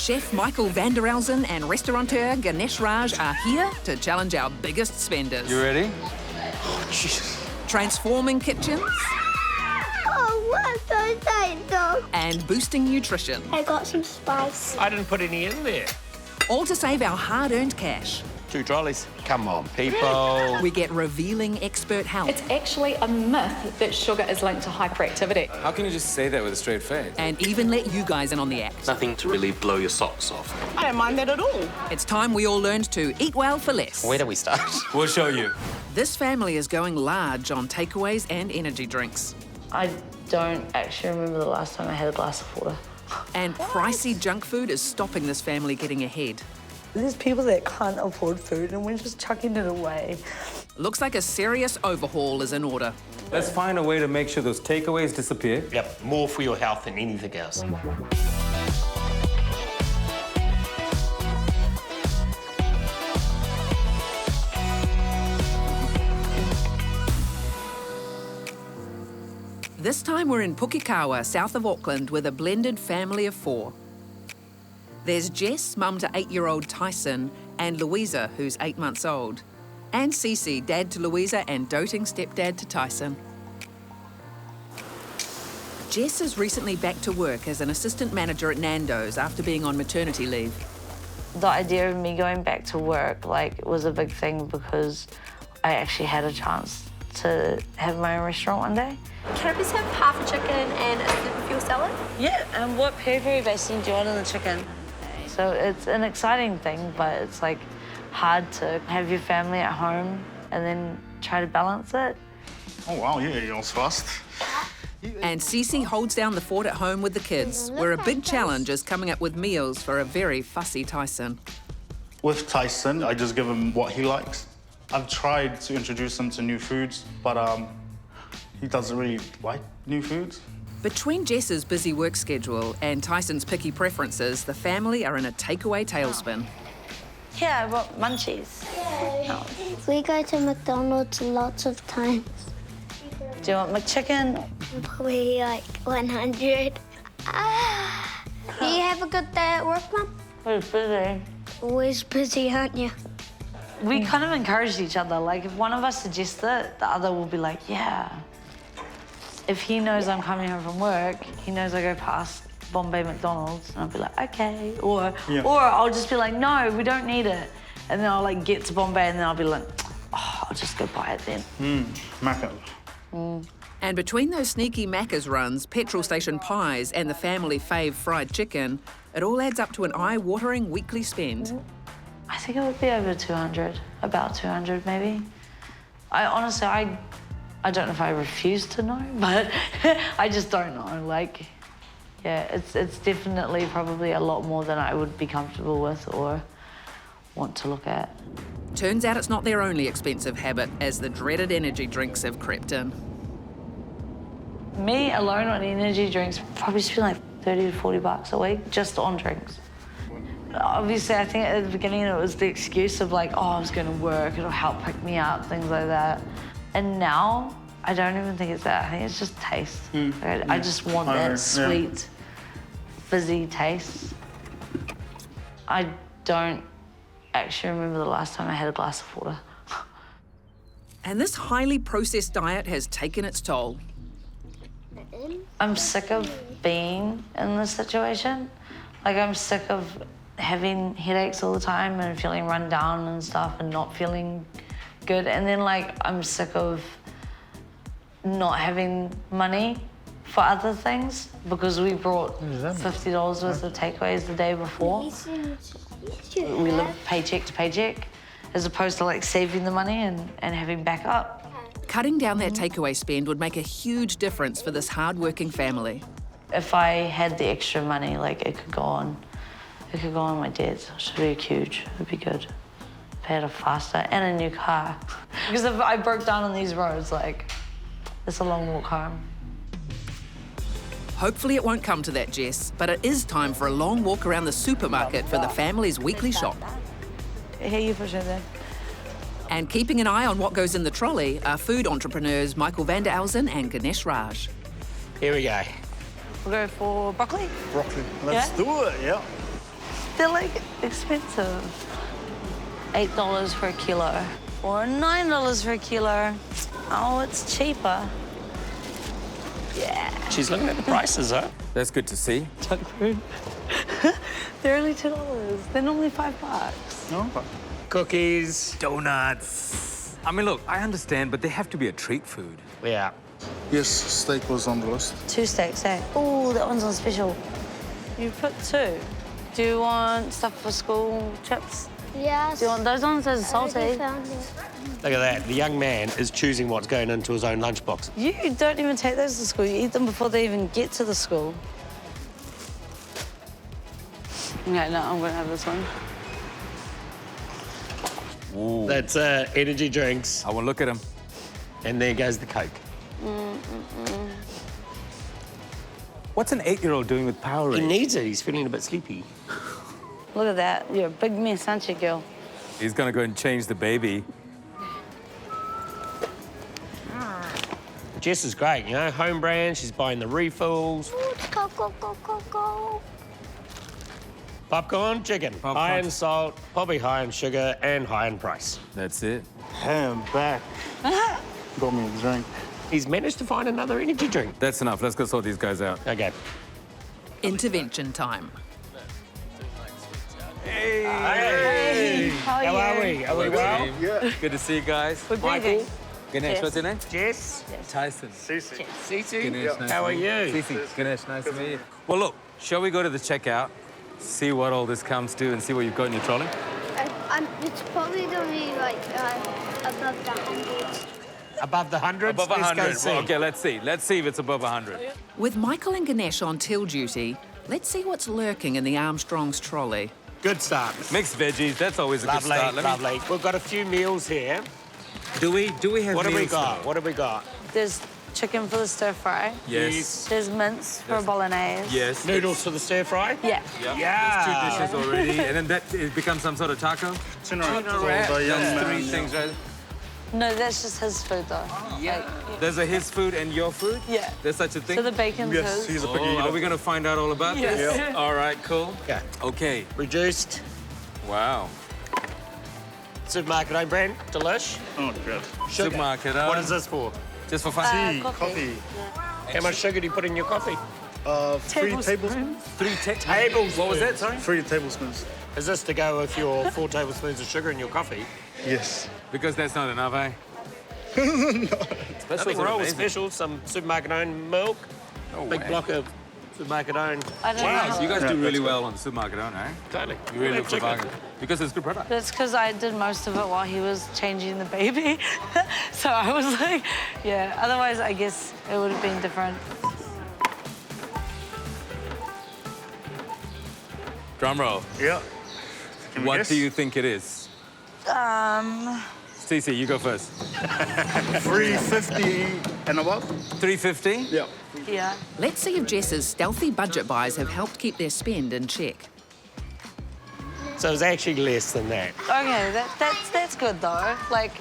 Chef Michael van der Elzen and restaurateur Ganesh Raj are here to challenge our biggest spenders. You ready? Oh, Jesus. Transforming kitchens. Oh, what's so tight, dog? And boosting nutrition. I got some spice. I didn't put any in there. All to save our hard-earned cash. 2 trolleys. Come on, people. We get revealing expert help. It's actually a myth that sugar is linked to hyperactivity. How can you just say that with a straight face? And even let you guys in on the act. Nothing to really blow your socks off. I don't mind that at all. It's time we all learned to eat well for less. Where do we start? We'll show you. This family is going large on takeaways and energy drinks. I don't actually remember the last time I had a glass of water. And pricey junk food is stopping this family getting ahead. There's people that can't afford food and we're just chucking it away. Looks like a serious overhaul is in order. Let's find a way to make sure those takeaways disappear. Yep, more for your health than anything else. This time we're in Pukekohe, south of Auckland, with a blended family of 4. There's Jess, mum to 8-year-old Tyson, and Louisa, who's 8 months old. And Cece, dad to Louisa and doting stepdad to Tyson. Jess is recently back to work as an assistant manager at Nando's after being on maternity leave. The idea of me going back to work was a big thing because I actually had a chance to have my own restaurant one day. Can I please have half a chicken and a super fuel salad? Yeah, and what peri-peri basting do you want on the chicken? So it's an exciting thing, but it's like hard to have your family at home and then try to balance it. Oh, wow, yeah, you're fast. And Cece holds down the fort at home with the kids, where a big challenge is coming up with meals for a very fussy Tyson. With Tyson, I just give him what he likes. I've tried to introduce him to new foods, but he doesn't really like new foods. Between Jess's busy work schedule and Tyson's picky preferences, the family are in a takeaway tailspin. Yeah, I brought munchies. We go to McDonald's lots of times. Do you want McChicken? Probably like 100. Do you have a good day at work, Mum? We're busy. Always busy, aren't you? We kind of encouraged each other. Like, if one of us suggests it, the other will be like, yeah. If he knows I'm coming home from work, he knows I go past Bombay McDonald's, and I'll be like, okay. Or I'll just be like, no, we don't need it. And then I'll like get to Bombay, and then I'll be like, oh, I'll just go buy it then. Macca. And between those sneaky Macca's runs, petrol station pies, and the family fave fried chicken, it all adds up to an eye-watering weekly spend. I think it would be over 200, about 200 maybe. Honestly, I don't know if I refuse to know, but I just don't know. Like, yeah, it's definitely probably a lot more than I would be comfortable with or want to look at. Turns out it's not their only expensive habit, as the dreaded energy drinks have crept in. Me alone on energy drinks probably spend like 30 to 40 bucks a week just on drinks. Obviously, I think at the beginning it was the excuse of like, oh, I was going to work, it'll help pick me up, things like that. And now, I don't even think it's that. I think it's just taste. I just want that sweet, fizzy taste. I don't actually remember the last time I had a glass of water. And this highly processed diet has taken its toll. I'm sick of being in this situation. Like, I'm sick of having headaches all the time and feeling run down and stuff and not feeling good. And then, like, I'm sick of not having money for other things because we brought $50 worth of takeaways the day before. We live paycheck to paycheck as opposed to, like, saving the money and having backup. Cutting down that takeaway spend would make a huge difference for this hard-working family. If I had the extra money, like, it could go on my dad's. It should be huge. It'd be good. If I had a faster and a new car. Because if I broke down on these roads, like, it's a long walk home. Hopefully it won't come to that, Jess, but it is time for a long walk around the supermarket for the family's weekly shop. Here, you push it there. And keeping an eye on what goes in the trolley are food entrepreneurs Michael van der Elzen and Ganesh Raj. Here we go. We'll go for broccoli. Broccoli. Let's do it, yeah. They're like expensive. $8 for a kilo or $9 for a kilo. Oh, it's cheaper. Yeah. She's looking at the prices, huh? That's good to see. Junk food. They're only $2. They're normally $5. No? Cookies. Donuts. I mean, look, I understand, but they have to be a treat food. Yeah. Yes, steak was on the list. 2 steaks, eh? Oh, that one's on special. You put 2. Do you want stuff for school chips? Yes. Do you want those ones? Those are I already salty. found it. Look at that. The young man is choosing what's going into his own lunchbox. You don't even take those to school. You eat them before they even get to the school. Okay, no, I'm gonna have this one. Ooh. That's energy drinks. I want to look at him. And there goes the Coke. What's an 8-year-old doing with Powerade? He needs it. He's feeling a bit sleepy. Look at that. You're a big mess, aren't you, girl? He's gonna go and change the baby. Jess is great, you know, home brand. She's buying the refills. Ooh, go, go, go, go, go. Popcorn, chicken. Popcorn. High in salt, probably high in sugar, and high in price. That's it. Ham back. Got me a drink. He's managed to find another energy drink. That's enough. Let's go sort these guys out. Okay. Intervention time. Hey! How are we? Are we well? Yeah. Good to see you guys. We're breathing. Ganesh, Yes. what's your name? Jess? Tyson. Cece. Cece? Ganesh, nice How to are meet you? Cece. Ganesh, nice to meet you. Well, look, shall we go to the checkout, see what all this comes to, and see what you've got in your trolley? It's probably going to be like above the 100. Above the hundreds? Above Let's go 100. see. Well, okay, let's see. Let's see if it's above 100. With Michael and Ganesh on till duty, let's see what's lurking in the Armstrong's trolley. Good start. Mixed veggies, that's always a Lovely, good start. lovely. We've got a few meals here. Do we have What have we meals got? though? What have we got? There's chicken for the stir fry. Yes. There's mince for bolognese. Yes. Noodles for the stir fry? Yeah. Yeah. There's 2 dishes already, and then that it becomes some sort of taco. Tuna wrap. That's The young man, 3 yeah. things, right? No, that's just his food, though. Yeah. There's a his food and your food? Yeah. There's such a thing? So the bacon's Yes, his. he's a big Oh, eater. are we going to find out all about Yes. this? Yeah. All right, cool. Yeah. Okay. Reduced. Wow. Supermarket own brand. Delish. Oh, good. Sugar. Supermarket. What is this for? Just for fun? Coffee. How much sugar do you put in your coffee? 3 tablespoons. 3 Tablespoons. What was that, sorry? 3 tablespoons. Is this to go with your 4 tablespoons of sugar in your coffee? Yes. Because that's not enough, eh? Nothing wrong with special. Some supermarket owned milk. Big way. block of supermarket owned. I don't know. Wow, you guys Yeah, do really that's well on the supermarket own, eh? Totally. You really Yeah, look for chicken. bargain. Because it's good product. That's because I did most of it while he was changing the baby. So I was like, yeah. Otherwise, I guess it would have been different. Drum roll. Yeah. Can we What guess? do you think it is? Cece, you go first. 350 and above? 350? Yeah. Yeah. Let's see if Jess's stealthy budget buys have helped keep their spend in check. So it's actually less than that. Okay, that's good though. Like,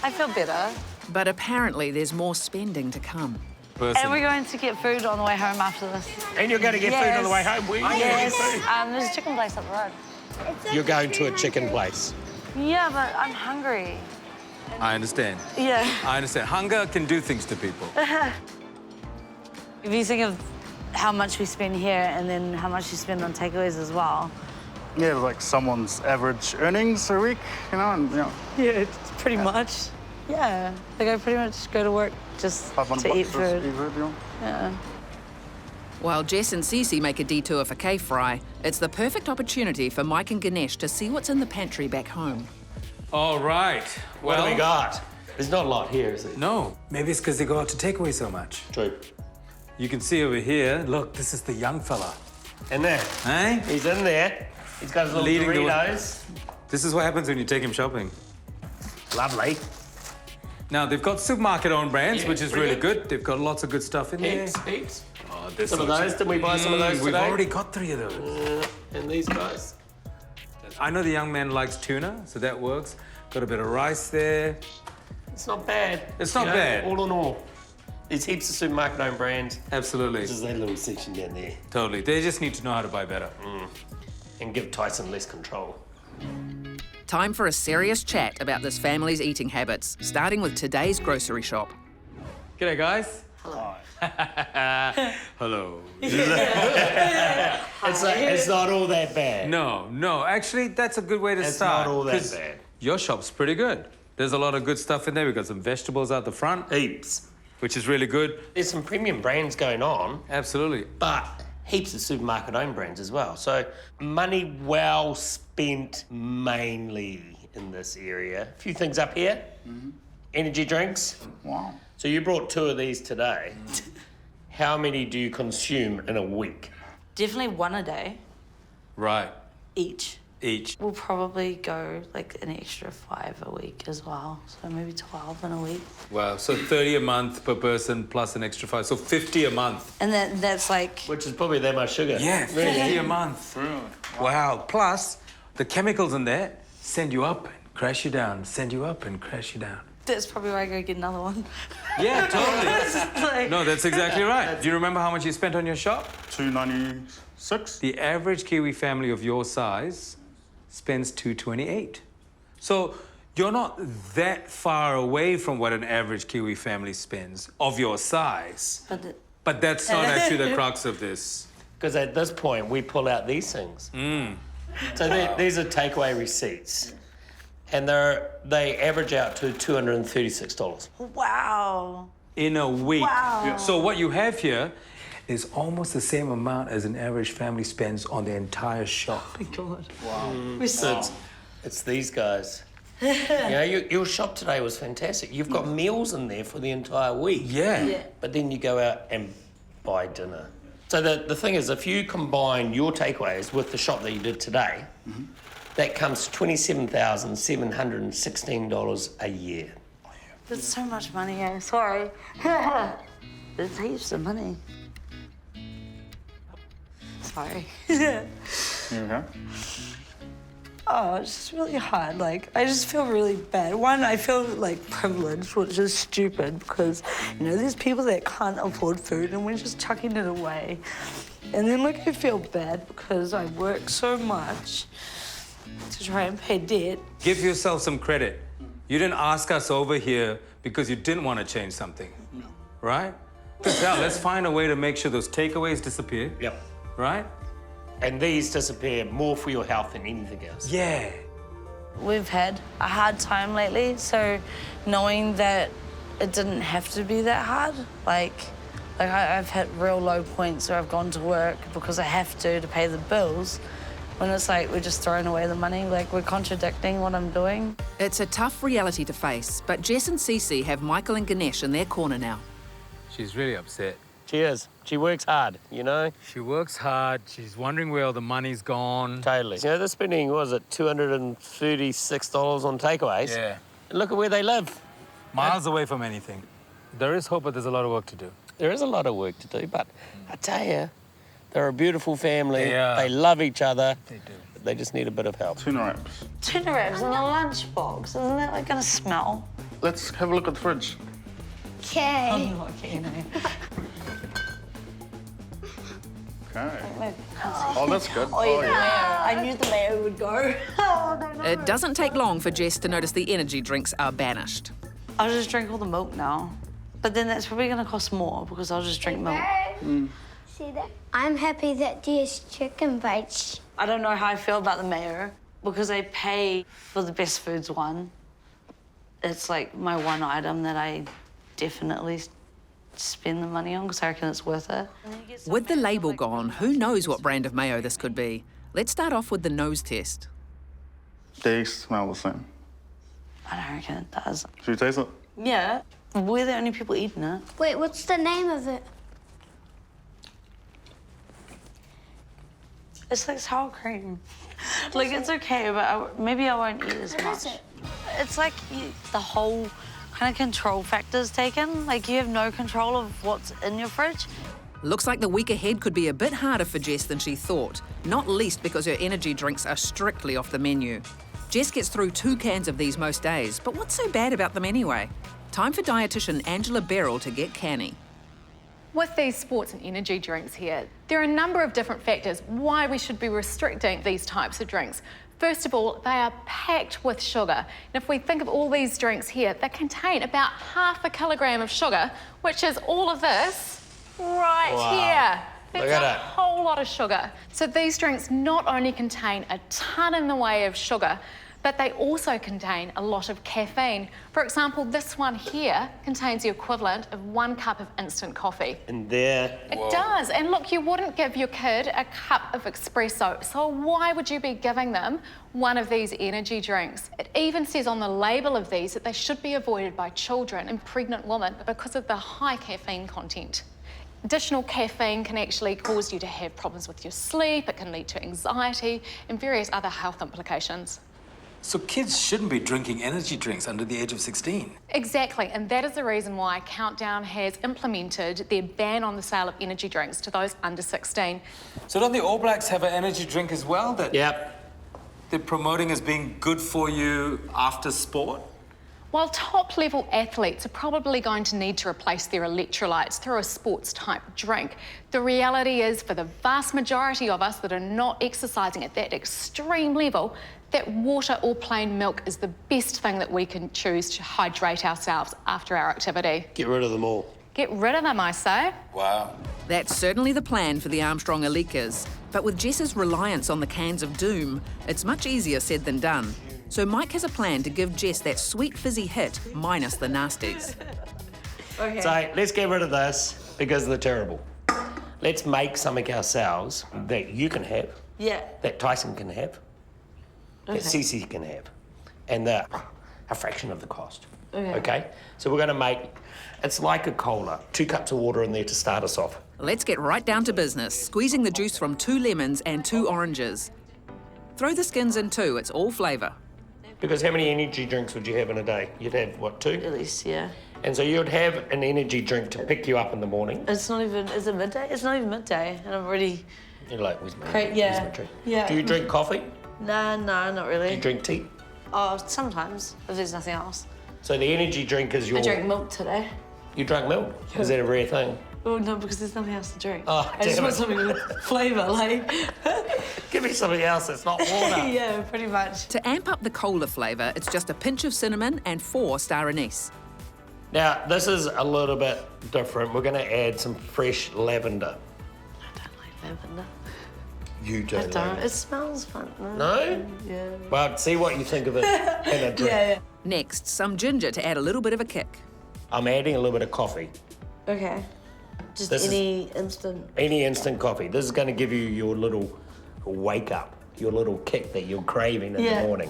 I feel better. But apparently there's more spending to come. And we're going to get food on the way home after this. And you're going to get food on the way Yes. home. Where are you Yes. getting food? There's a chicken place up the road. You're going to a chicken place. Yeah, but I'm hungry. I understand. Yeah. I understand. Hunger can do things to people. If you think of how much we spend here and then how much you spend on takeaways as well. Yeah, like someone's average earnings a week, you know, and, you know, Yeah, it's pretty much. Yeah. Like, I pretty much go to work just $500 to eat just food. you know. Yeah. While Jess and Cece make a detour for K-Fry, it's the perfect opportunity for Mike and Ganesh to see what's in the pantry back home. All right. What have we got? There's not a lot here, is there? No. Maybe it's because they go out to takeaway so much. True. You can see over here, look, this is the young fella. In there. Eh? He's in there. He's got his little Leading the way. Doritos. This is what happens when you take him shopping. Lovely. Now, they've got supermarket-owned brands, Yeah, which is pretty really good. good. They've got lots of good stuff in there. Heaps. Oh, this Some of looks- those. Did we buy some of those We've today? already got 3 of those. And these guys. I know the young man likes tuna, so that works. Got a bit of rice there. It's not bad. It's not You know, bad. All in all. There's heaps of supermarket owned brands. Absolutely. This is that little section down there. Totally. They just need to know how to buy better. and give Tyson less control. Time for a serious chat about this family's eating habits, starting with today's grocery shop. G'day, guys. Hello. It's not all that bad. No. Actually, that's a good way to It's start. not all that 'cause bad. Your shop's pretty good. There's a lot of good stuff in there. We've got some vegetables out the front, Heaps. which is really good. There's some premium brands going on, Absolutely. but heaps of supermarket-owned brands as well. So money well spent mainly in this area. A few things up here. Energy drinks. Wow. So you brought 2 of these today. How many do you consume in a week? Definitely 1 a day, Right. each. Each. We'll probably go like an extra 5 a week as well. So maybe 12 in a week. Wow. So 30 a month per person plus an extra 5. So 50 a month. And that's like, Which is probably that much sugar. Yeah, 50 a month. Really? Wow. Plus, the chemicals in there send you up and crash you down, send you up and crash you down. that's probably why I go get another one. Yeah, totally. Like, No, that's exactly right. Do you remember how much you spent on your shop? $2.96. The average Kiwi family of your size spends $2.28. So you're not that far away from what an average Kiwi family spends of your size. But that's not actually the crux of this. Because at this point, we pull out these things. So these are takeaway receipts. And they average out to $236. wow. In a week. Wow. Yeah. So what you have here is almost the same amount as an average family spends on their entire shop. Oh my God. Wow. So it's these guys. Your shop today was fantastic. You've got meals in there for the entire week. Yeah. But then you go out and buy dinner. So the thing is, if you combine your takeaways with the shop that you did today, that comes to $27,716 a year. That's so much money, eh? Sorry. It's heaps of money. Sorry. Okay. Oh, it's just really hard. Like, I just feel really bad. One, I feel like privileged, which is stupid because, there's people that can't afford food and we're just chucking it away. And then, like, I feel bad because I work so much to try and pay debt. Give yourself some credit. You didn't ask us over here because you didn't want to change something. No. Right? Now, let's find a way to make sure those takeaways disappear. Yep. Right? And these disappear more for your health than anything else. Yeah. We've had a hard time lately, so knowing that it didn't have to be that hard, like I've hit real low points where I've gone to work because I have to pay the bills, when it's like we're just throwing away the money, like we're contradicting what I'm doing. It's a tough reality to face, but Jess and Cece have Michael and Ganesh in their corner now. She's really upset. She is. She works hard, She works hard. She's wondering where all the money's gone. Totally. They're spending, what was it, $236 on takeaways? Yeah. And look at where they live. Miles away from anything. There is hope, but there's a lot of work to do. There is a lot of work to do, but I tell you, they're a beautiful family. They are. They love each other. They do. They just need a bit of help. Tuna wraps. Tuna wraps in a lunchbox, isn't that like gonna smell? Let's have a look at the fridge. Okay. Okay. Oh, that's good. Oh, yeah. I knew the mayo would go. It doesn't take long for Jess to notice the energy drinks are banished. I'll just drink all the milk now. But then that's probably gonna cost more because I'll just drink milk. See that? I'm happy that there's chicken bites. I don't know how I feel about the mayo because I pay for the best foods one. It's like my one item that I definitely spend the money on because I reckon it's worth it. With the label gone, who knows what brand of mayo this could be? Let's start off with the nose test. They smell the same. I don't reckon it does. Should we taste it? Yeah. We're the only people eating it. Wait, what's the name of it? It's like sour cream. Like, it's okay, but maybe I won't eat as much. What is it? It's like the whole kind of control factor's taken. Like, you have no control of what's in your fridge. Looks like the week ahead could be a bit harder for Jess than she thought, not least because her energy drinks are strictly off the menu. Jess gets through 2 cans of these most days, but what's so bad about them anyway? Time for dietitian Angela Beryl to get canny. With these sports and energy drinks here, there are a number of different factors why we should be restricting these types of drinks. First of all, they are packed with sugar. And if we think of all these drinks here, they contain about 1/2 kilogram of sugar, which is all of this right here. That's Look at a it. whole lot of sugar. So these drinks not only contain a ton in the way of sugar, but they also contain a lot of caffeine. For example, this one here contains the equivalent of 1 cup of instant coffee. And there. It does. And look, you wouldn't give your kid a cup of espresso, so why would you be giving them one of these energy drinks? It even says on the label of these that they should be avoided by children and pregnant women because of the high caffeine content. Additional caffeine can actually cause you to have problems with your sleep, it can lead to anxiety and various other health implications. So kids shouldn't be drinking energy drinks under the age of 16. Exactly, and that is the reason why Countdown has implemented their ban on the sale of energy drinks to those under 16. So don't the All Blacks have an energy drink as well that they're promoting as being good for you after sport? While top-level athletes are probably going to need to replace their electrolytes through a sports-type drink, the reality is for the vast majority of us that are not exercising at that extreme level, that water or plain milk is the best thing that we can choose to hydrate ourselves after our activity. Get rid of them all. Get rid of them, I say. Wow. That's certainly the plan for the Armstrong Elikas. But with Jess's reliance on the cans of doom, it's much easier said than done. So Mike has a plan to give Jess that sweet fizzy hit minus the nasties. Okay. So let's get rid of this because they're terrible. Let's make something ourselves that you can have, that Tyson can have, that Cece can have, and they're a fraction of the cost. Okay? So we're going to make, it's like a cola, 2 cups of water in there to start us off. Let's get right down to business, squeezing the juice from 2 lemons and 2 oranges. Throw the skins in too, it's all flavour. Because how many energy drinks would you have in a day? You'd have, what, 2? At least, yeah. And so you'd have an energy drink to pick you up in the morning. It's not even, is it midday? It's not even midday, and I'm already... You're like, where's my Great, yeah. where's my drink? Yeah. Do you drink coffee? Nah, not really. Do you drink tea? Oh, sometimes, if there's nothing else. So the energy drink is your... I drank milk today. You drank milk? Is that a rare thing? Oh, no, because there's nothing else to drink. Oh, I just damn want it. something with flavour, like... Give me something else that's not water. Yeah, pretty much. To amp up the cola flavour, it's just a pinch of cinnamon and 4 star anise. Now, this is a little bit different. We're going to add some fresh lavender. I don't like lavender. You don't. I don't. It smells fun. No? Yeah. Well, see what you think of it in a drink. Yeah. Next, some ginger to add a little bit of a kick. I'm adding a little bit of coffee. Okay. Just This is- any instant. Any instant coffee. This is going to give you your little wake up, your little kick that you're craving in the morning.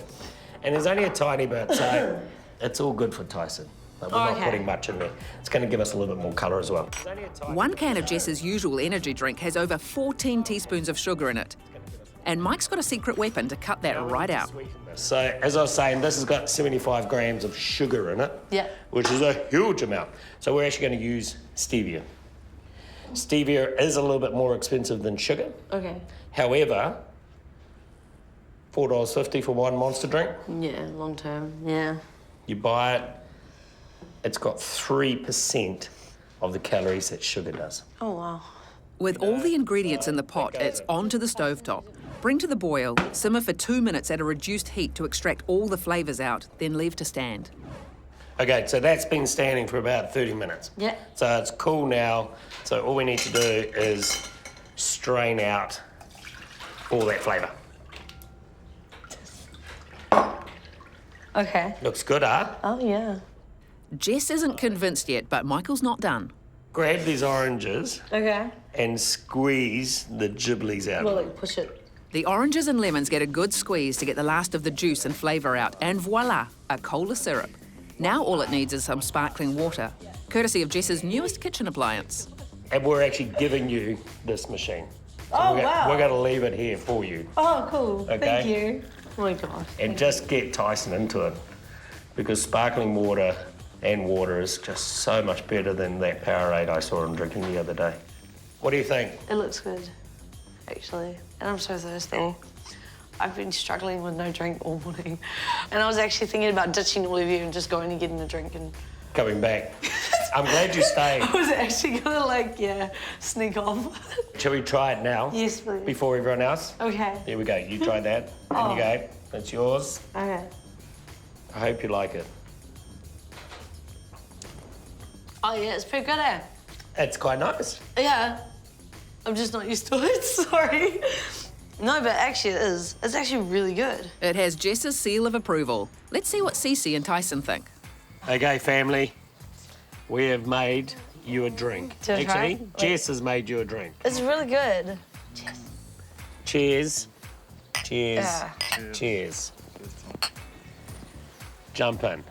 And there's only a tiny bit, so it's all good for Tyson. But we're not putting much in there. It's going to give us a little bit more colour as well. 1 can of Jess's usual energy drink has over 14 teaspoons of sugar in it. And Mike's got a secret weapon to cut that right out. So, as I was saying, this has got 75 grams of sugar in it, Yeah. which is a huge amount. So we're actually going to use stevia. Stevia is a little bit more expensive than sugar. Okay. However, $4.50 for 1 Monster drink. Yeah, long term. Yeah. You buy it, it's got 3% of the calories that sugar does. Oh, wow. With all the ingredients in the pot, it's onto the stovetop. Bring to the boil, simmer for 2 minutes at a reduced heat to extract all the flavours out, then leave to stand. Okay, so that's been standing for about 30 minutes. Yeah. So it's cool now. So all we need to do is strain out all that flavour. Okay. Looks good, huh? Oh, yeah. Jess isn't convinced yet, but Michael's not done. Grab these oranges Okay. and squeeze the gibblies out. Well, like, push it. The oranges and lemons get a good squeeze to get the last of the juice and flavour out, and voila, a cola syrup. Now all it needs is some sparkling water, courtesy of Jess's newest kitchen appliance. And we're actually giving you this machine. So Oh, wow. We're going to leave it here for you. Oh, cool. Okay. Thank you. Oh, my gosh. And just get Tyson into it, because sparkling water and water is just so much better than that Powerade I saw him drinking the other day. What do you think? It looks good, actually. And I'm so thirsty. I've been struggling with no drink all morning. And I was actually thinking about ditching all of you and just going and getting a drink and... Coming back. I'm glad you stayed. I was actually gonna, like, sneak off. Shall we try it now? Yes, please. Before everyone else? Okay. There we go. You try that. And you go. That's yours. Okay. I hope you like it. Oh, yeah, it's pretty good, eh? It's quite nice. Yeah. I'm just not used to it, sorry. No, but actually it is. It's actually really good. It has Jess's seal of approval. Let's see what Cece and Tyson think. Okay, family. We have made you a drink. Do I try? Actually, Jess has made you a drink. It's really good. Cheers. Cheers. Yeah. Cheers. Jump in.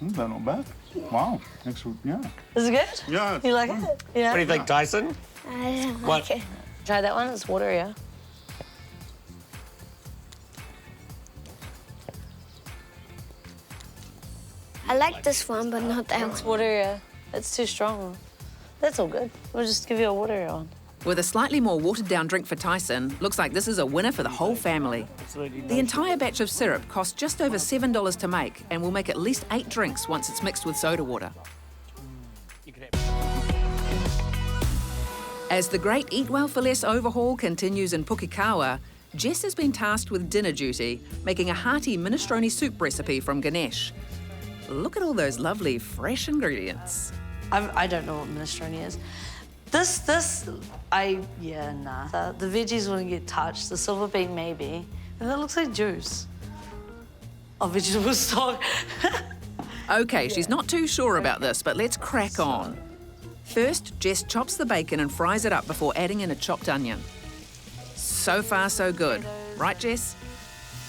They're not bad. Wow. Excellent. Yeah. Is it good? Yeah. You like it? Yeah. What do you think, Tyson? I don't What? like it. Try that one, it's waterier. I like this one, but not that It's one. waterier. It's too strong. That's all good. We'll just give you a waterier one. With a slightly more watered-down drink for Tyson, looks like this is a winner for the whole family. The entire batch of syrup costs just over $7 to make and will make at least 8 drinks once it's mixed with soda water. As the great Eat Well for Less overhaul continues in Pukekohe, Jess has been tasked with dinner duty, making a hearty minestrone soup recipe from Ganesh. Look at all those lovely fresh ingredients. I don't know what minestrone is. The veggies wouldn't get touched. The silver bean maybe. And that looks like juice. Oh, vegetable stock. Okay, she's not too sure about this, but let's crack on. First, Jess chops the bacon and fries it up before adding in a chopped onion. So far, so good. Right, Jess?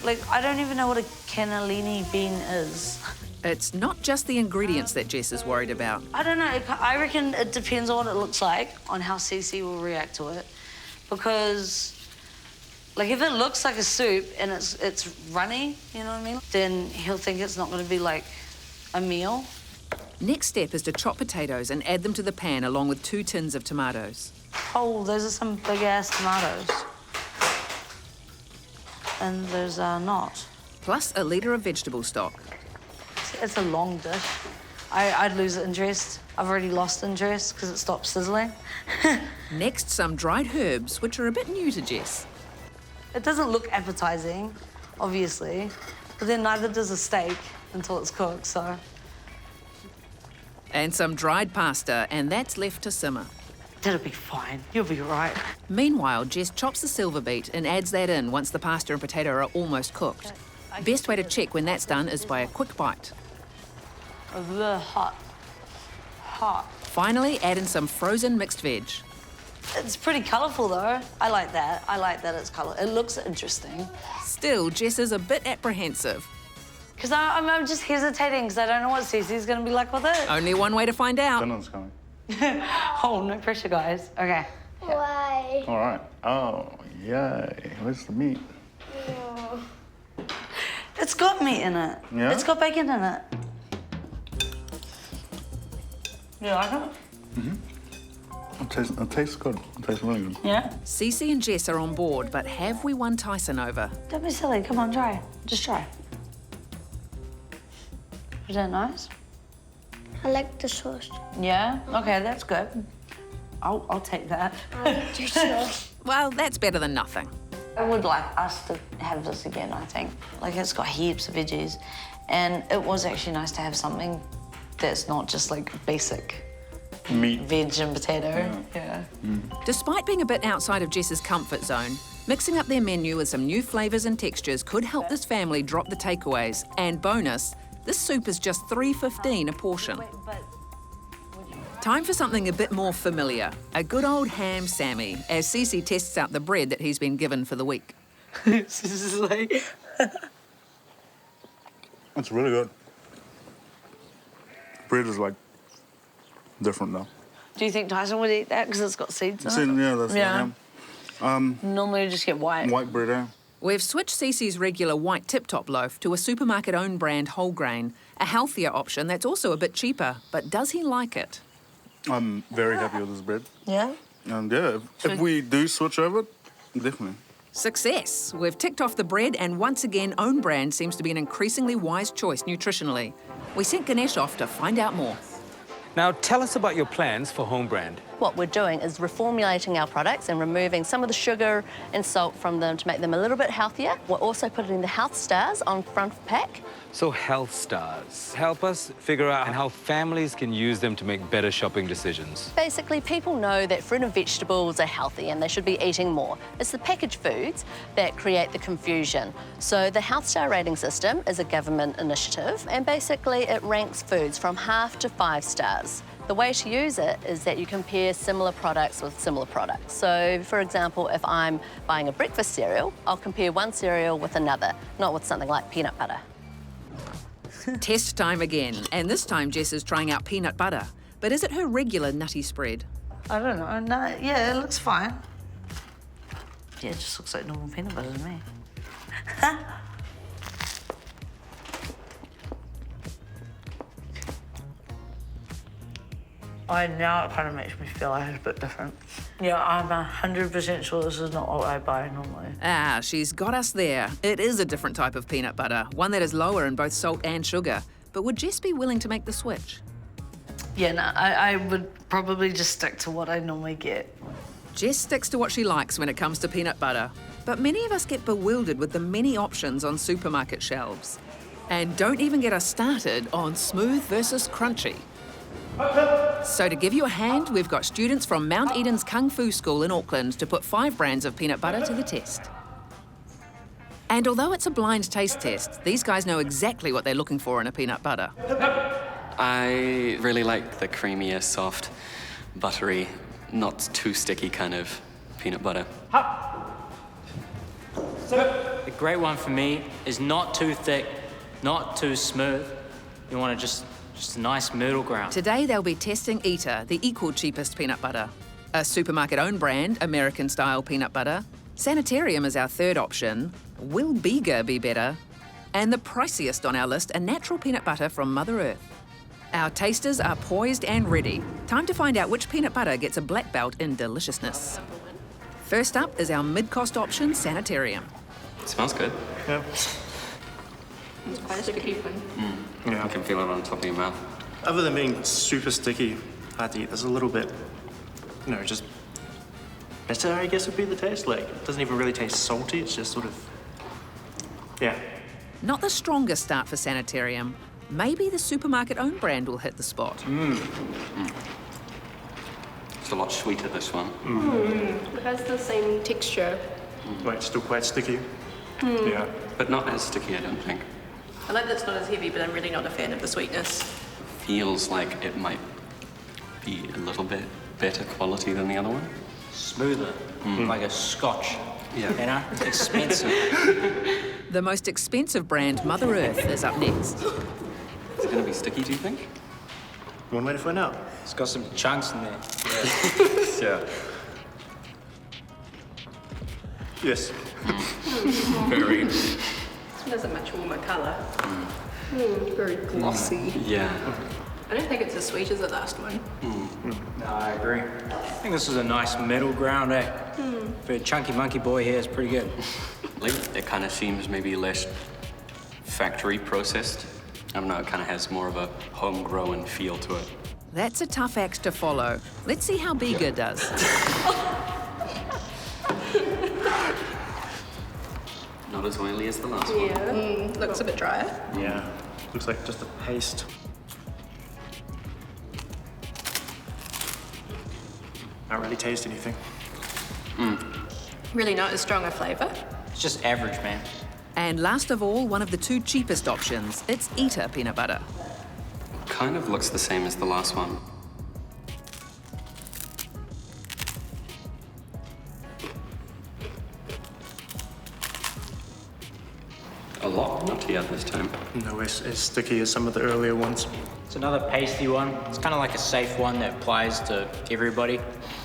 Like, I don't even know what a cannellini bean is. It's not just the ingredients that Jess is worried about. I don't know. I reckon it depends on what it looks like, on how Cece will react to it. Because, like, if it looks like a soup and it's runny, you know what I mean? Then he'll think it's not going to be, like, a meal. Next step is to chop potatoes and add them to the pan along with 2 tins of tomatoes. Oh, those are some big-ass tomatoes. And those are not. Plus a litre of vegetable stock. It's a long dish. I'd lose interest. I've already lost interest because it stopped sizzling. Next, some dried herbs, which are a bit new to Jess. It doesn't look appetizing, obviously, but then neither does a steak until it's cooked, so. And some dried pasta, and that's left to simmer. That'll be fine. You'll be right. Meanwhile, Jess chops the silver beet and adds that in once the pasta and potato are almost cooked. Best way to check when that's done is by a quick bite. Hot. Hot. Finally, add in some frozen mixed veg. It's pretty colourful, though. I like that. I like that it's colour. It looks interesting. Still, Jess is a bit apprehensive. Because I'm just hesitating because I don't know what Cece's going to be like with it. Only one way to find out. Dinner's coming. Oh, no pressure, guys. Okay. Why? All right. Oh, yay. Where's the meat? No. It's got meat in it. Yeah? It's got bacon in it. You like it? It tastes good. It tastes really good. Yeah? Cece and Jess are on board, but have we won Tyson over? Don't be silly. Come on, try. Just try. Is that nice? I like the sauce. Yeah? Okay, that's good. I'll take that. I like the sauce. Well, that's better than nothing. I would like us to have this again, I think. Like, it's got heaps of veggies. And it was actually nice to have something that's not just, like, basic Meat. veg and potato. Yeah. Despite being a bit outside of Jess's comfort zone, mixing up their menu with some new flavours and textures could help this family drop the takeaways. And bonus, this soup is just $3.15 a portion. Wait, but... Time for something a bit more familiar, a good old ham Sammy, as Cece tests out the bread that he's been given for the week. This is like... It's really good. Bread is, like, different, though. Do you think Tyson would eat that because it's got seeds in it? Yeah, that's Yeah. what Normally you just get white. white bread, eh? We've switched Cece's regular white tip-top loaf to a supermarket-owned brand whole grain, a healthier option that's also a bit cheaper, but does he like it? I'm very happy with this bread. Yeah? And yeah, if we do switch over, definitely. Success! We've ticked off the bread, and once again, own brand seems to be an increasingly wise choice nutritionally. We sent Ganesh off to find out more. Now, tell us about your plans for home brand. What we're doing is reformulating our products and removing some of the sugar and salt from them to make them a little bit healthier. We're also putting the health stars on front of pack. So health stars, help us figure out how families can use them to make better shopping decisions. Basically, people know that fruit and vegetables are healthy and they should be eating more. It's the packaged foods that create the confusion. So the Health Star rating system is a government initiative, and basically it ranks foods from 1/2 to 5 stars. The way to use it is that you compare similar products with similar products. So, for example, if I'm buying a breakfast cereal, I'll compare one cereal with another, not with something like peanut butter. Test time again, and this time Jess is trying out peanut butter. But is it her regular nutty spread? I don't know. No, yeah, it looks fine. Yeah, it just looks like normal peanut butter to me. Now it kind of makes me feel like it's a bit different. Yeah, I'm 100% sure this is not what I buy normally. Ah, she's got us there. It is a different type of peanut butter, one that is lower in both salt and sugar. But would Jess be willing to make the switch? Yeah, no, I would probably just stick to what I normally get. Jess sticks to what she likes when it comes to peanut butter. But many of us get bewildered with the many options on supermarket shelves. And don't even get us started on smooth versus crunchy. So to give you a hand, we've got students from Mount Eden's Kung Fu School in Auckland to put 5 brands of peanut butter to the test. And although it's a blind taste test, these guys know exactly what they're looking for in a peanut butter. I really like the creamier, soft, buttery, not too sticky kind of peanut butter. A great one for me is not too thick, not too smooth. You want to just a nice middle ground. Today they'll be testing Eater, the equal cheapest peanut butter. A supermarket-owned brand, American-style peanut butter. Sanitarium is our third option. Will Bega be better? And the priciest on our list, a natural peanut butter from Mother Earth. Our tasters are poised and ready. Time to find out which peanut butter gets a black belt in deliciousness. First up is our mid-cost option, Sanitarium. It smells good. Yeah. It's quite a sticky one. Yeah. I can feel it on top of your mouth. Other than being super sticky, hard to eat, there's a little bit, just bitter, I guess would be the taste. Like, it doesn't even really taste salty, it's just sort of, yeah. Not the strongest start for Sanitarium. Maybe the supermarket-owned brand will hit the spot. It's a lot sweeter, this one. It has the same texture. Wait, still quite sticky. Yeah. But not as sticky, I don't think. I like that it's not as heavy, but I'm really not a fan of the sweetness. Feels like it might be a little bit better quality than the other one. Smoother, like a scotch. Yeah. You know, it's expensive. The most expensive brand, Mother Earth, is up next. Is it going to be sticky, do you think? One way to find out. It's got some chunks in there. Yeah. Yes. Very. It has a much warmer colour. Very glossy. Yeah. I don't think it's as sweet as the last one. No, I agree. I think this is a nice middle ground, eh? For a chunky monkey boy here, it's pretty good. It kind of seems maybe less factory processed. I don't know, it kind of has more of a homegrown feel to it. That's a tough act to follow. Let's see how Bega does. Not as oily as the last one. Yeah, looks a bit drier. Yeah. Looks like just a paste. Not really taste anything. Really not as strong a flavour. It's just average, man. And last of all, one of the 2 cheapest options. It's Eater peanut butter. Kind of looks the same as the last one. A lot nuttier this time. No, as sticky as some of the earlier ones. It's another pasty one. It's kind of like a safe one that applies to everybody.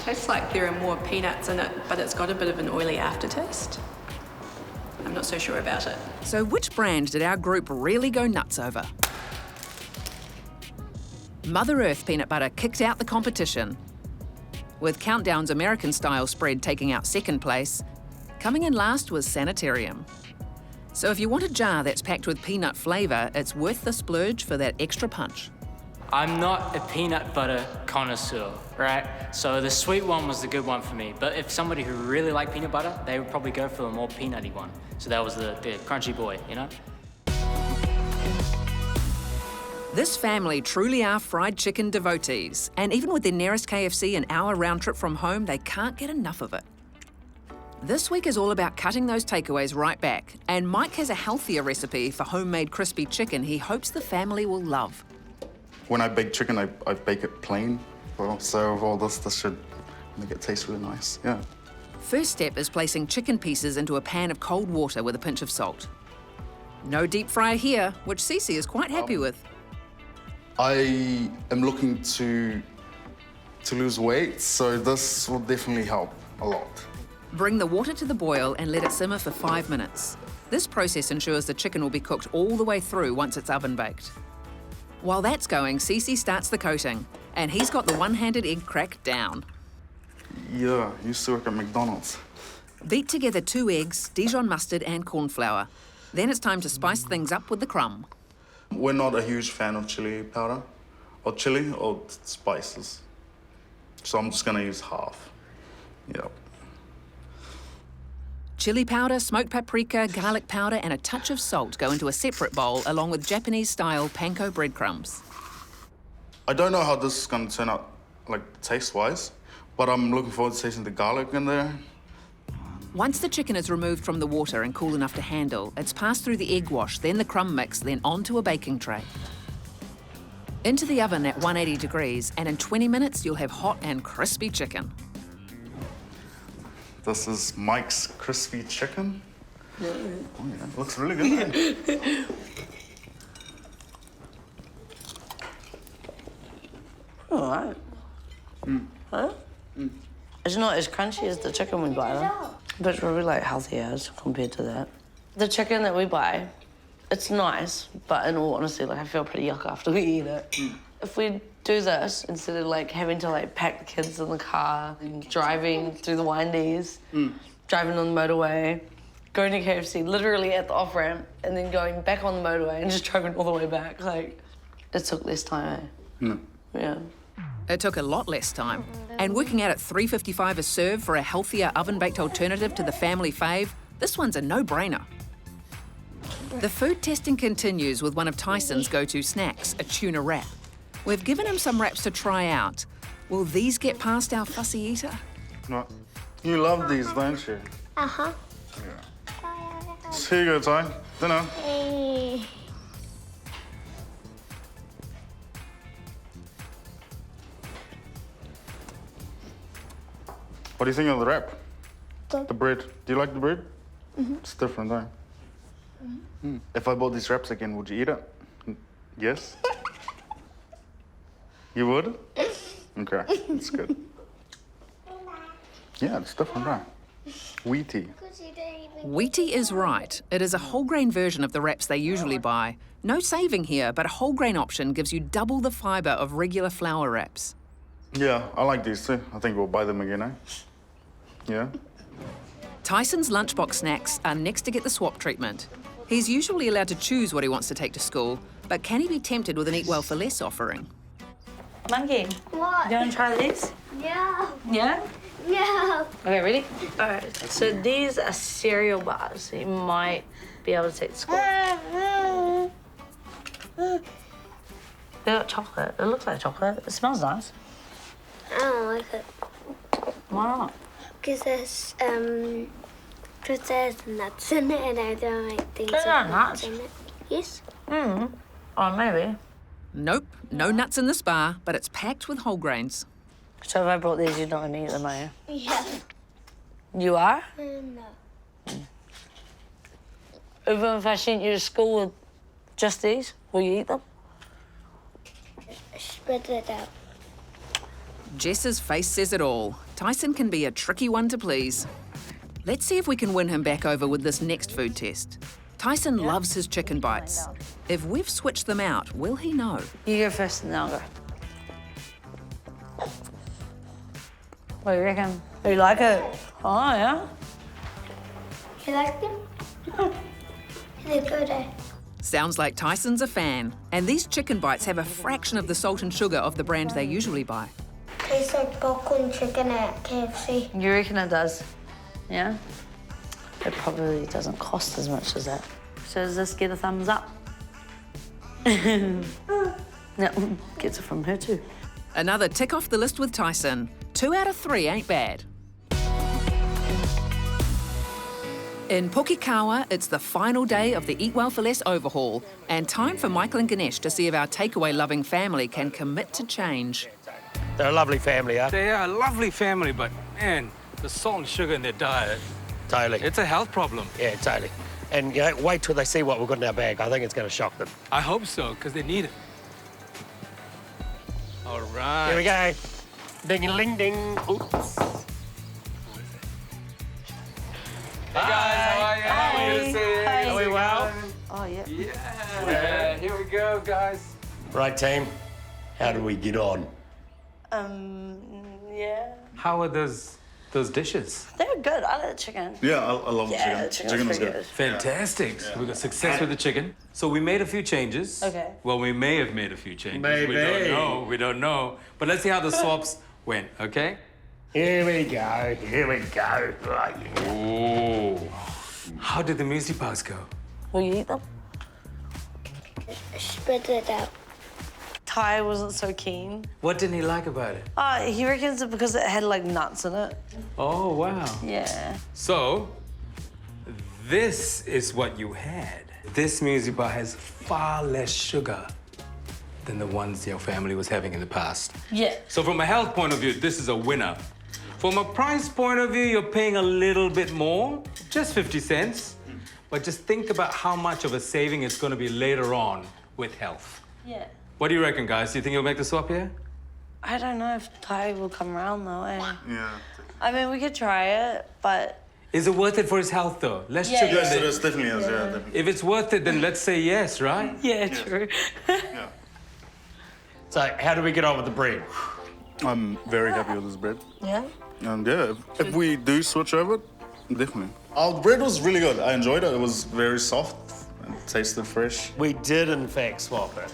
Tastes like there are more peanuts in it, but it's got a bit of an oily aftertaste. I'm not so sure about it. So which brand did our group really go nuts over? Mother Earth peanut butter kicked out the competition. With Countdown's American-style spread taking out second place, Coming in last was Sanitarium. So if you want a jar that's packed with peanut flavour, it's worth the splurge for that extra punch. I'm not a peanut butter connoisseur, right? So the sweet one was the good one for me. But if somebody who really liked peanut butter, they would probably go for a more peanutty one. So that was the crunchy boy, you know? This family truly are fried chicken devotees, and even with their nearest KFC an hour round trip from home, they can't get enough of it. This week is all about cutting those takeaways right back, and Mike has a healthier recipe for homemade crispy chicken he hopes the family will love. When I bake chicken, I bake it plain. Well, so all this should make it taste really nice, yeah. First step is placing chicken pieces into a pan of cold water with a pinch of salt. No deep fryer here, which Cece is quite happy with. I am looking to lose weight, so this will definitely help a lot. Bring the water to the boil and let it simmer for 5 minutes. This process ensures the chicken will be cooked all the way through once it's oven baked. While that's going, Cece starts the coating, and he's got the one-handed egg crack down. Yeah, used to work at McDonald's. Beat together 2 eggs, Dijon mustard and corn flour. Then it's time to spice things up with the crumb. We're not a huge fan of chili powder, or chili, or spices. So I'm just gonna use half. Yep. Chili powder, smoked paprika, garlic powder and a touch of salt go into a separate bowl along with Japanese-style panko breadcrumbs. I don't know how this is gonna turn out, like, taste-wise, but I'm looking forward to tasting the garlic in there. Once the chicken is removed from the water and cool enough to handle, it's passed through the egg wash, then the crumb mix, then onto a baking tray. Into the oven at 180 degrees, and in 20 minutes you'll have hot and crispy chicken. This is Mike's crispy chicken. Oh yeah, it looks really good. All right. Huh? It's not as crunchy as the chicken we buy, though. But it's really, like, healthy as compared to that. The chicken that we buy, it's nice, but in all honesty, like, I feel pretty yuck after we eat it. If we do this, instead of, like, having to, like, pack the kids in the car and driving through the windies, driving on the motorway, going to KFC literally at the off-ramp, and then going back on the motorway and just driving all the way back, like, it took less time, eh? Yeah. It took a lot less time. And working out at $3.55 a serve for a healthier oven-baked alternative to the family fave, this one's a no-brainer. The food testing continues with one of Tyson's go-to snacks, a tuna wrap. We've given him some wraps to try out. Will these get past our fussy eater? No. You love these, don't you? Uh-huh. Yeah. So here you go, Ty. Dinner. Hey. What do you think of the wrap? Good. The bread. Do you like the bread? It's different, though. If I bought these wraps again, would you eat it? Yes? You would? Okay, that's good. Yeah, it's different, right? Wheaty. Wheaty is right. It is a whole grain version of the wraps they usually buy. No saving here, but a whole grain option gives you double the fibre of regular flour wraps. Yeah, I like these too. I think we'll buy them again, eh? Yeah? Tyson's lunchbox snacks are next to get the swap treatment. He's usually allowed to choose what he wants to take to school, but can he be tempted with an Eat Well for Less offering? Monkey, What? you want to try these? Yeah. Yeah? Yeah. Okay, ready? All right, so these are cereal bars. So you might be able to take to school. They got chocolate. It looks like chocolate. It smells nice. I don't like it. Why not? Because there's nuts in it and I don't like things with There are nuts? in it. Yes? Oh, maybe. Nope, no nuts in this bar, but it's packed with whole grains. So if I brought these, you're not going to eat them, are you? Yeah. You are? No. Even if I sent you to school with just these, will you eat them? Spit it out. Jess's face says it all. Tyson can be a tricky one to please. Let's see if we can win him back over with this next food test. Tyson loves his chicken bites. If we've switched them out, will he know? You go first and then I'll go. What do you reckon? You like it? Oh, yeah? You like them? They're good, eh? Sounds like Tyson's a fan, and these chicken bites have a fraction of the salt and sugar of the brand they usually buy. Tastes like popcorn chicken at KFC. You reckon it does? Yeah? It probably doesn't cost as much as that. So does this get a thumbs up? No, gets it from her too. Another tick off the list with Tyson. 2 out of 3 ain't bad. In Pukekohe, it's the final day of the Eat Well for Less overhaul, and time for Michael and Ganesh to see if our takeaway-loving family can commit to change. They're a lovely family, huh? They are a lovely family, but man, the salt and sugar in their diet, Totally. it's a health problem. Yeah, totally. And, you know, wait till they see what we've got in our bag. I think it's going to shock them. I hope so, because they need it. All right. Here we go. Ding-a-ling-ding. Oops. Hey guys, how are you? Hi. Good to see you. Hi. Are we well? Oh, yeah. Yeah, here we go, guys. Right, team. How do we get on? Yeah. How are those dishes? They were good. I like the chicken. Yeah, I love Yeah, the the chicken. chicken was was pretty good. Fantastic. So we got success with the chicken. So we made a few changes. Okay. Well, we may have made a few changes. Maybe. We don't know. We don't know. But let's see how the swaps went, okay? Here we go. Here we go. Right. Ooh. How did the muesli bars go? Will you eat them? Spread it out. Ty wasn't so keen. What didn't he like about it? He reckons it because it had like nuts in it. Oh, wow. Yeah. So, this is what you had. This muesli bar has far less sugar than the ones your family was having in the past. Yeah. So from a health point of view, this is a winner. From a price point of view, you're paying a little bit more, just 50 cents. But just think about how much of a saving it's going to be later on with health. Yeah. What do you reckon, guys? Do you think you'll make the swap here? I don't know if Ty will come around though, eh? Yeah. I mean, we could try it, but... Is it worth it for his health, though? Less Yeah, sugar. Yes, than- it is, definitely is, yeah, definitely. If it's worth it, then let's say yes, right? Yeah, true. Yeah. So, how do we get on with the bread? I'm very happy with this bread. Yeah? And yeah, if we do switch over, definitely. Oh, the bread was really good. I enjoyed it. It was very soft and tasted fresh. We did, in fact, swap it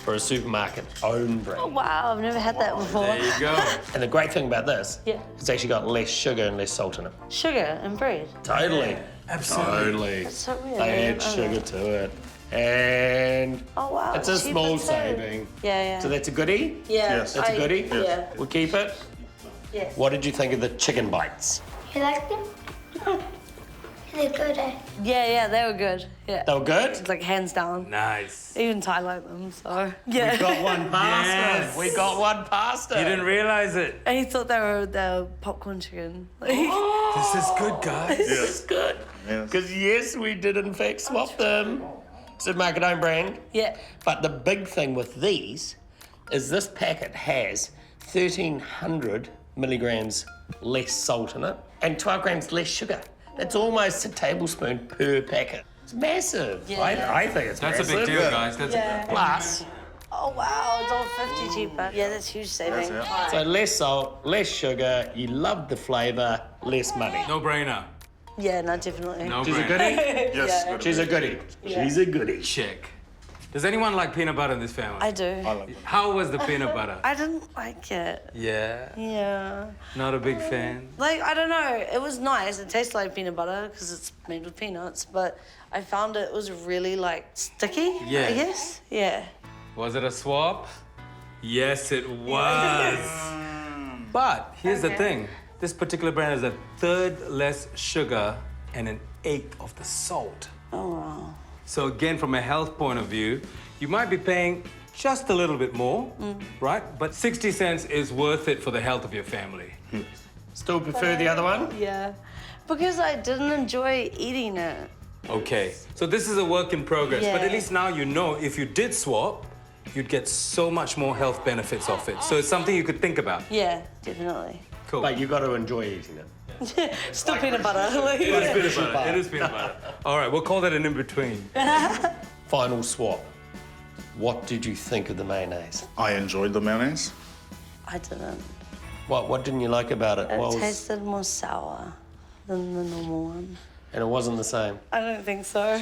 for a supermarket own bread. Oh, wow, I've never had that before. There you go. And the great thing about this, Yeah. it's actually got less sugar and less salt in it. Sugar and bread. Totally. Absolutely. Totally. That's so weird. They add I don't sugar know. to it. And Oh, wow. it's a cheaper small too. saving. Yeah, yeah. So that's a goodie? yeah. Yes. That's a goodie? Yeah. We'll keep it. Yeah. What did you think of the chicken bites? You like them? They're good, eh? Yeah, they were good. Yeah. They were good? It's like hands down. Nice. Even Ty liked them, so. Yeah. We got one past Yes. him. We got one past him. You didn't realize it. And he thought they were popcorn chicken. This is good, guys. This is good. Yes. Because, yes, we did, in fact, swap them. Supermarket own brand. Yeah. But the big thing with these is this packet has 1,300 milligrams less salt in it and 12 grams less sugar. That's almost a tablespoon per packet. It's massive. Yeah. I think it's That's a massive. big deal, guys. That's Yeah. Plus, Oh, wow, it's all 50 cheaper. Yeah, that's huge saving. That's so less salt, less sugar, you love the flavour, less money. no brainer. Yeah, no, definitely. No She's a brainer. goodie? Yes, good. She's a goodie. She's a goodie. Check. Does anyone like peanut butter in this family? I do. I love it. How was the peanut butter? I didn't like it. Yeah. Yeah. Not a big fan. Like, I don't know. It was nice. It tastes like peanut butter because it's made with peanuts, but I found it was really, like, sticky, Yeah. I guess. Yeah. Was it a swap? Yes, it was. But here's the thing. This particular brand has a third less sugar and an eighth of the salt. Oh, wow. So again, from a health point of view, you might be paying just a little bit more, right? But 60 cents is worth it for the health of your family. Still prefer the other one? Yeah. Because I didn't enjoy eating it. Okay, so this is a work in progress, but Yeah. at least now you know if you did swap, you'd get so much more health benefits off it. So it's something you could think about. Yeah, definitely. Cool. But you got to enjoy eating it. Still peanut butter. It is peanut butter. It is peanut butter. All right, we'll call that an in-between. Final swap. What did you think of the mayonnaise? I enjoyed the mayonnaise. I didn't. What didn't you like about it? It What was- tasted more sour than the normal one. And it wasn't the same. I don't think so.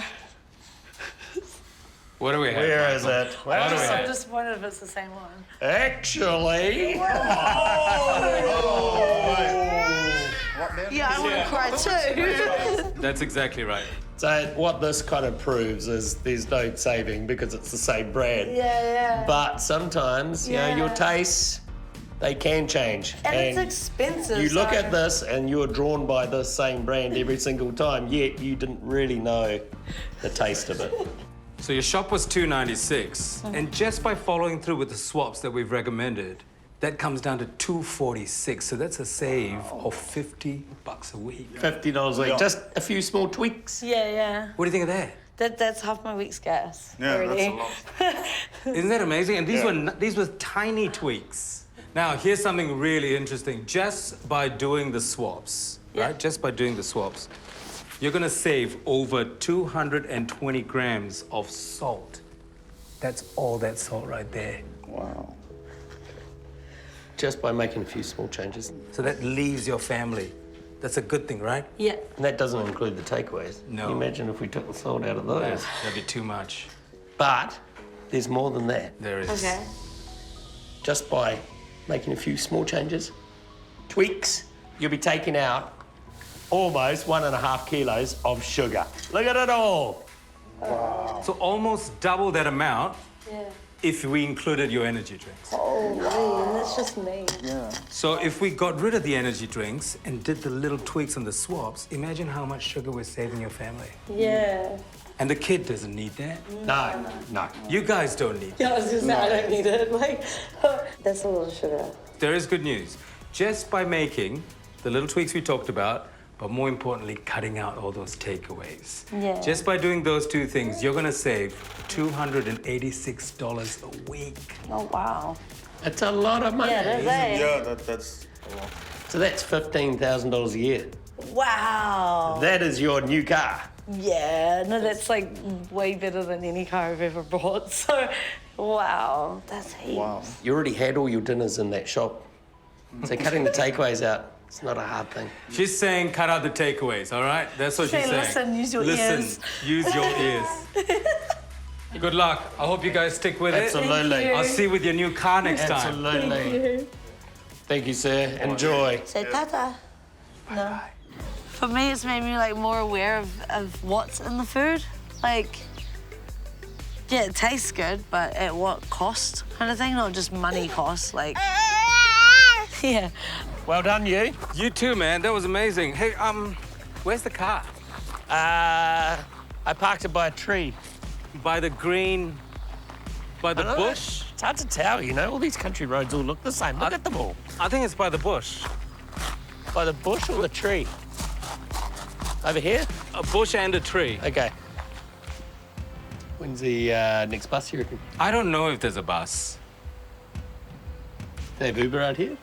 What do we have? Where is it? I'm disappointed if it's the same one. Actually... Yeah, I want to cry too. That's exactly right. So what this kind of proves is there's no saving because it's the same brand. Yeah. But sometimes, you know, your tastes, they can change. And it's expensive. You look so- at this and you're drawn by this same brand every single time, yet you didn't really know the taste of it. So your shop was $2.96, and just by following through with the swaps that we've recommended, that comes down to $2.46. So that's a save of $50 a week. $50 a week, just a few small tweaks. Yeah. What do you think of that? That's half my week's gas. Yeah, already. that's a lot. Isn't that amazing? And these were tiny tweaks. Now, here's something really interesting. Just by doing the swaps, right? Just by doing the swaps, you're gonna save over 220 grams of salt. That's all that salt right there. Wow. Just by making a few small changes. So that leaves your family. That's a good thing, right? Yeah. And that doesn't include the takeaways. No. Can you imagine if we took the salt out of those? That'd be too much. But there's more than that. There is. Okay. Just by making a few small changes, tweaks, you'll be taking out almost 1.5 kilos of sugar. Look at it all. So almost double that amount if we included your energy drinks. Oh, man, that's just me. Yeah. So if we got rid of the energy drinks and did the little tweaks on the swaps, imagine how much sugar we're saving your family. Yeah. And the kid doesn't need that. No. You guys don't need that. Yeah, I was just saying, I don't need it. Like, that's a lot of sugar. There is good news. Just by making the little tweaks we talked about, but more importantly, cutting out all those takeaways. Yeah. Just by doing those two things, you're gonna save $286 a week. Oh, wow. It's a lot of money. Yeah, it is, eh? Yeah, that's a lot. So that's $15,000 a year. Wow. That is your new car. Yeah, no, that's like way better than any car I've ever bought. So, wow, that's heaps. Wow. You already had all your dinners in that shop. So cutting the takeaways out, it's not a hard thing. She's saying cut out the takeaways, all right? That's what she's saying. Listen, use your ears. Use your ears. Good luck. I hope you guys stick with Absolutely. it. I'll see you with your new car next time. Absolutely. Thank you, sir. Enjoy. Say tata. No. For me, it's made me like more aware of what's in the food. Like, yeah, it tastes good, but at what cost kind of thing, not just money cost. Like, yeah. Well done, you. You too, man. That was amazing. Hey, where's the car? I parked it by a tree. By the green, by the bush? It's hard to tell, you know. All these country roads all look the same. Look at them all. I think it's by the bush. By the bush or the tree? Over here? A bush and a tree. Okay. When's the next bus, you reckon? I don't know if there's a bus. They have Uber out here?